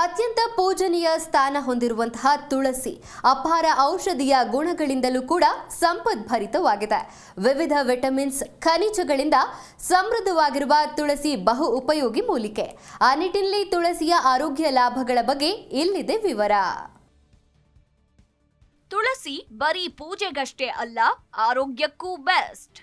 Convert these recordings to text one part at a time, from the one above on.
ಅತ್ಯಂತ ಪೂಜನೀಯ ಸ್ಥಾನ ಹೊಂದಿರುವಂತಹ ತುಳಸಿ ಅಪಾರ ಔಷಧೀಯ ಗುಣಗಳಿಂದಲೂ ಕೂಡ ಸಂಪದ್ಭರಿತವಾಗಿದೆ. ವಿವಿಧ ವಿಟಮಿನ್ಸ್, ಖನಿಜಗಳಿಂದ ಸಮೃದ್ಧವಾಗಿರುವ ತುಳಸಿ ಬಹು ಉಪಯೋಗಿ ಮೂಲಿಕೆ. ಆ ನಿಟ್ಟಿನಲ್ಲಿ ತುಳಸಿಯ ಆರೋಗ್ಯ ಲಾಭಗಳ ಬಗ್ಗೆ ಇಲ್ಲಿದೆ ವಿವರ. ತುಳಸಿ ಬರೀ ಪೂಜೆಗಷ್ಟೇ ಅಲ್ಲ, ಆರೋಗ್ಯಕ್ಕೂ ಬೆಸ್ಟ್.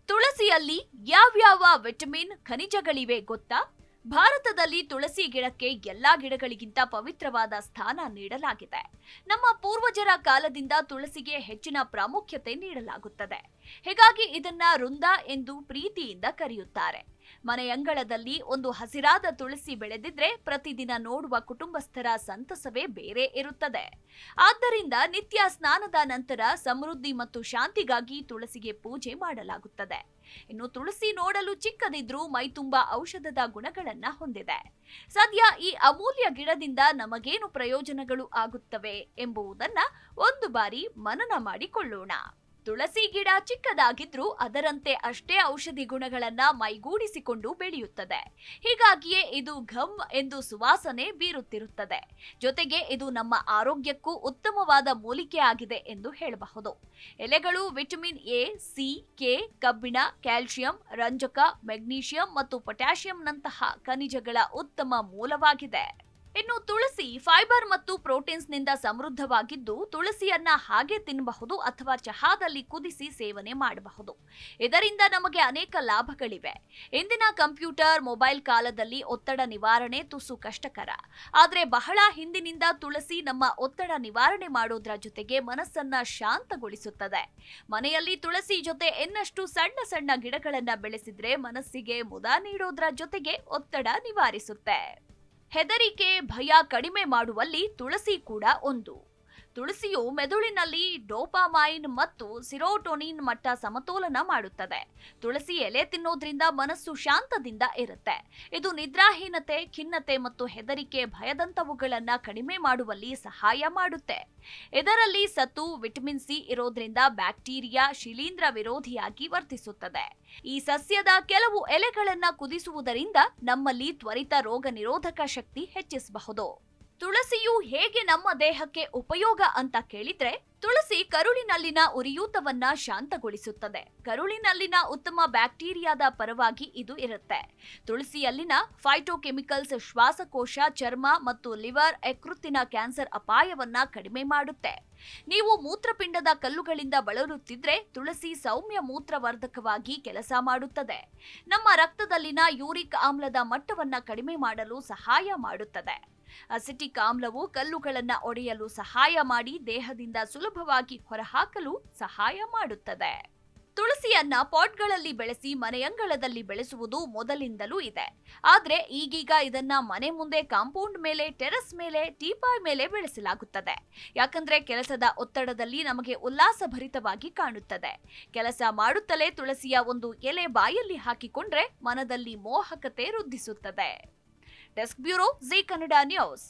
ತುಳಸಿಯಲ್ಲಿ ಯಾವ್ಯಾವ ವಿಟಮಿನ್, ಖನಿಜಗಳಿವೆ ಗೊತ್ತಾ? ಭಾರತದಲ್ಲಿ ತುಳಸಿ ಗಿಡಕ್ಕೆ ಎಲ್ಲಾ ಗಿಡಗಳಿಗಿಂತ ಪವಿತ್ರವಾದ ಸ್ಥಾನ ನೀಡಲಾಗಿದೆ. ನಮ್ಮ ಪೂರ್ವಜರ ಕಾಲದಿಂದ ತುಳಸಿಗೆ ಹೆಚ್ಚಿನ ಪ್ರಾಮುಖ್ಯತೆ ನೀಡಲಾಗುತ್ತದೆ. ಹೀಗಾಗಿ ಇದನ್ನ ವೃಂದ ಎಂದು ಪ್ರೀತಿಯಿಂದ ಕರೆಯುತ್ತಾರೆ. ಮನೆಯಂಗಳದಲ್ಲಿ ಒಂದು ಹಸಿರಾದ ತುಳಸಿ ಬೆಳೆದಿದ್ರೆ ಪ್ರತಿದಿನ ನೋಡುವ ಕುಟುಂಬಸ್ಥರ ಸಂತಸವೇ ಬೇರೆ ಇರುತ್ತದೆ. ಆದ್ದರಿಂದ ನಿತ್ಯ ಸ್ನಾನದ ನಂತರ ಸಮೃದ್ಧಿ ಮತ್ತು ಶಾಂತಿಗಾಗಿ ತುಳಸಿಗೆ ಪೂಜೆ ಮಾಡಲಾಗುತ್ತದೆ. ಇನ್ನು ತುಳಸಿ ನೋಡಲು ಚಿಕ್ಕದಿದ್ರೂ ಮೈತುಂಬಾ ಔಷಧದ ಗುಣಗಳನ್ನ ಹೊಂದಿದೆ. ಸದ್ಯ ಈ ಅಮೂಲ್ಯ ಗಿಡದಿಂದ ನಮಗೇನು ಪ್ರಯೋಜನಗಳು ಆಗುತ್ತವೆ ಎಂಬುದನ್ನ ಒಂದು ಬಾರಿ ಮನನ ಮಾಡಿಕೊಳ್ಳೋಣ. ತುಳಸಿ ಗಿಡ ಚಿಕ್ಕದಾಗಿದ್ರೂ ಅದರಂತೆ ಅಷ್ಟೇ ಔಷಧಿ ಗುಣಗಳನ್ನ ಮೈಗೂಡಿಸಿಕೊಂಡು ಬೆಳೆಯುತ್ತದೆ. ಹೀಗಾಗಿಯೇ ಇದು ಘಮ್ ಎಂದು ಸುವಾಸನೆ ಬೀರುತ್ತಿರುತ್ತದೆ. ಜೊತೆಗೆ ಇದು ನಮ್ಮ ಆರೋಗ್ಯಕ್ಕೂ ಉತ್ತಮವಾದ ಮೂಲಿಕೆ ಆಗಿದೆ ಎಂದು ಹೇಳಬಹುದು. ಎಲೆಗಳು ವಿಟಮಿನ್ ಎ, ಸಿ, ಕೆ, ಕಬ್ಬಿಣ, ಕ್ಯಾಲ್ಸಿಯಂ, ರಂಜಕ, ಮೆಗ್ನೀಷಿಯಂ ಮತ್ತು ಪೊಟ್ಯಾಷಿಯಂನಂತಹ ಖನಿಜಗಳ ಉತ್ತಮ ಮೂಲವಾಗಿದೆ. ಇನ್ನು ತುಳಸಿ ಫೈಬರ್ ಮತ್ತು ಪ್ರೋಟೀನ್ಸ್ನಿಂದ ಸಮೃದ್ಧವಾಗಿದ್ದು, ತುಳಸಿಯನ್ನ ಹಾಗೆ ತಿನ್ನಬಹುದು ಅಥವಾ ಚಹಾದಲ್ಲಿ ಕುದಿಸಿ ಸೇವನೆ ಮಾಡಬಹುದು. ಇದರಿಂದ ನಮಗೆ ಅನೇಕ ಲಾಭಗಳಿವೆ. ಇಂದಿನ ಕಂಪ್ಯೂಟರ್, ಮೊಬೈಲ್ ಕಾಲದಲ್ಲಿ ಒತ್ತಡ ನಿವಾರಣೆ ತುಸು ಕಷ್ಟಕರ. ಆದರೆ ಬಹಳ ಹಿಂದಿನಿಂದ ತುಳಸಿ ನಮ್ಮ ಒತ್ತಡ ನಿವಾರಣೆ ಮಾಡೋದ್ರ ಜೊತೆಗೆ ಮನಸ್ಸನ್ನ ಶಾಂತಗೊಳಿಸುತ್ತದೆ. ಮನೆಯಲ್ಲಿ ತುಳಸಿ ಜೊತೆ ಇನ್ನಷ್ಟು ಸಣ್ಣ ಸಣ್ಣ ಗಿಡಗಳನ್ನ ಬೆಳೆಸಿದ್ರೆ ಮನಸ್ಸಿಗೆ ಮುದ ನೀಡೋದ್ರ ಜೊತೆಗೆ ಒತ್ತಡ ನಿವಾರಿಸುತ್ತೆ. ಹೆದರಿಕೆ, ಭಯ ಕಡಿಮೆ ಮಾಡುವಲ್ಲಿ ತುಳಸಿ ಕೂಡ ಒಂದು. ತುಳಸಿಯು ಮೆದುಳಿನಲ್ಲಿ ಡೋಪಾಮೈನ್ ಮತ್ತು ಸಿರೋಟೋನಿನ್ ಮಟ್ಟ ಸಮತೋಲನ ಮಾಡುತ್ತದೆ. ತುಳಸಿ ಎಲೆ ತಿನ್ನೋದ್ರಿಂದ ಮನಸ್ಸು ಶಾಂತದಿಂದ ಇರುತ್ತೆ. ಇದು ನಿದ್ರಾಹೀನತೆ, ಖಿನ್ನತೆ ಮತ್ತು ಹೆದರಿಕೆ, ಭಯದಂತವುಗಳನ್ನ ಕಡಿಮೆ ಮಾಡುವಲ್ಲಿ ಸಹಾಯ ಮಾಡುತ್ತೆ. ಇದರಲ್ಲಿ ಸತು, ವಿಟಮಿನ್ ಸಿ ಇರೋದ್ರಿಂದ ಬ್ಯಾಕ್ಟೀರಿಯಾ, ಶಿಲೀಂಧ್ರ ವಿರೋಧಿಯಾಗಿ ವರ್ತಿಸುತ್ತದೆ. ಈ ಸಸ್ಯದ ಕೆಲವು ಎಲೆಗಳನ್ನ ಕುದಿಸುವುದರಿಂದ ನಮ್ಮಲ್ಲಿ ತ್ವರಿತ ರೋಗ ನಿರೋಧಕ ಶಕ್ತಿ ಹೆಚ್ಚಿಸಬಹುದು. ತುಳಸಿಯು ಹೇಗೆ ನಮ್ಮ ದೇಹಕ್ಕೆ ಉಪಯೋಗ ಅಂತ ಕೇಳಿದ್ರೆ, ತುಳಸಿ ಕರುಳಿನಲ್ಲಿನ ಉರಿಯೂತವನ್ನ ಶಾಂತಗೊಳಿಸುತ್ತದೆ. ಕರುಳಿನಲ್ಲಿನ ಉತ್ತಮ ಬ್ಯಾಕ್ಟೀರಿಯಾದ ಪರವಾಗಿ ಇದು ಇರುತ್ತೆ. ತುಳಸಿಯಲ್ಲಿನ ಫೈಟೋಕೆಮಿಕಲ್ಸ್ ಶ್ವಾಸಕೋಶ, ಚರ್ಮ ಮತ್ತು ಲಿವರ್, ಯಕೃತ್ತಿನ ಕ್ಯಾನ್ಸರ್ ಅಪಾಯವನ್ನ ಕಡಿಮೆ ಮಾಡುತ್ತೆ. ನೀವು ಮೂತ್ರಪಿಂಡದ ಕಲ್ಲುಗಳಿಂದ ಬಳಲುತ್ತಿದ್ರೆ ತುಳಸಿ ಸೌಮ್ಯ ಮೂತ್ರವರ್ಧಕವಾಗಿ ಕೆಲಸ ಮಾಡುತ್ತದೆ. ನಮ್ಮ ರಕ್ತದಲ್ಲಿನ ಯೂರಿಕ್ ಆಮ್ಲದ ಮಟ್ಟವನ್ನ ಕಡಿಮೆ ಮಾಡಲು ಸಹಾಯ ಮಾಡುತ್ತದೆ. ಅಸಿಟಿಕ್ ಆಮ್ಲವು ಕಲ್ಲುಗಳನ್ನ ಒಡೆಯಲು ಸಹಾಯ ಮಾಡಿ ದೇಹದಿಂದ ಸುಲಭವಾಗಿ ಹೊರಹಾಕಲು ಸಹಾಯ ಮಾಡುತ್ತದೆ. ತುಳಸಿಯನ್ನ ಪಾಟ್ಗಳಲ್ಲಿ ಬೆಳೆಸಿ ಮನೆಯಂಗಳದಲ್ಲಿ ಬೆಳೆಸುವುದು ಮೊದಲಿಂದಲೂ ಇದೆ. ಆದ್ರೆ ಈಗೀಗ ಇದನ್ನ ಮನೆ ಮುಂದೆ, ಕಾಂಪೌಂಡ್ ಮೇಲೆ, ಟೆರೆಸ್ ಮೇಲೆ, ಟೀಪಾಯ್ ಮೇಲೆ ಬೆಳೆಸಲಾಗುತ್ತದೆ. ಯಾಕಂದ್ರೆ ಕೆಲಸದ ಒತ್ತಡದಲ್ಲಿ ನಮಗೆ ಉಲ್ಲಾಸಭರಿತವಾಗಿ ಕಾಣುತ್ತದೆ. ಕೆಲಸ ಮಾಡುತ್ತಲೇ ತುಳಸಿಯ ಒಂದು ಎಲೆ ಬಾಯಲ್ಲಿ ಹಾಕಿಕೊಂಡ್ರೆ ಮನದಲ್ಲಿ ಮೋಹಕತೆ ವೃದ್ಧಿಸುತ್ತದೆ. Desk bureau, Zee Kannada news.